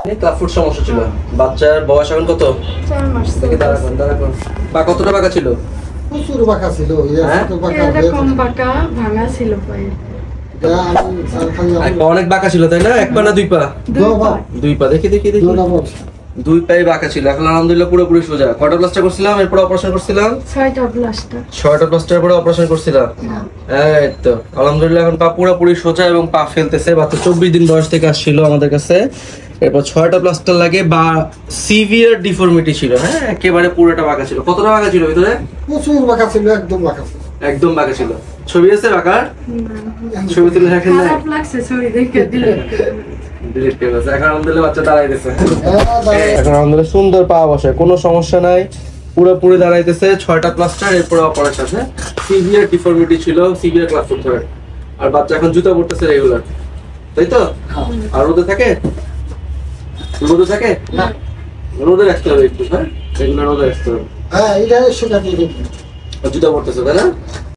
Club foot সমস্যা ছিল। বাচ্চার বয়স এখন কত? 4 মাস। দাঁড়ান। পা কতটা বাঁকা ছিল? প্রচুর বাঁকা ছিল, এরকম বাঁকা ভাঙা ছিল পায়ে। এক পা অনেক বাঁকা ছিল তাই না? এক পা না দুই পা? দুই পা। দেখি দুই পায়ে বাঁকা ছিল। এখন আলহামদুলিল্লাহ পুরোপুরি সোজা। কয়টা প্লাস্টার করছিলাম, এরপর অপারেশন করছিলাম? 6টা প্লাস্টার। 6টা প্লাস্টারের পরে অপারেশন করছিলাম। এই তো আলহামদুলিল্লাহ এখন পা পুরোপুরি সোজা এবং পা ফেলতেছে। বাচ্চা 24 দিন বয়স থেকে আসছিল আমাদের কাছে। এরপর 6টা প্লাস্টার লাগে বা সিভিয়ার ডিফর্মিটি ছিল। হ্যাঁ, একেবারে পুরোটা বাঁকা ছিল। কতটা বাঁকা ছিল ভিতরে? প্রচুর বাঁকা ছিল, একদম বাঁকা ছিল। একদম বাঁকা ছিল। ছবি আছে বাঁকার? ছবি তুলে রাখেন না? খারাপ লাগছে ছবি দেখে দিলে। ডিলিট করে দিয়েছে। এখন আলহামদুলিল্লাহ বাচ্চা দাঁড়াইতেছে। এখন আলহামদুলিল্লাহ সুন্দর পা বসে, কোনো সমস্যা নাই, পুরোপুরি দাঁড়াইতেছে। 6টা প্লাস্টার, এরপরে অপারেশন। হ্যাঁ, সিভিয়ার ডিফর্মিটি ছিল, সিভিয়ার ক্লাস করতে হবে। আর বাচ্চা এখন জুতা পরতেছে রেগুলার, তাই তো? আর রোদে থাকে? রোদে থাকে না, রোদে রাখতে হবে একটু। হ্যাঁ, রেগুলার রোদে রাখতে হবে। হ্যাঁ, এটা সেটা দিয়ে আর জুতা পরতেছে তাই না?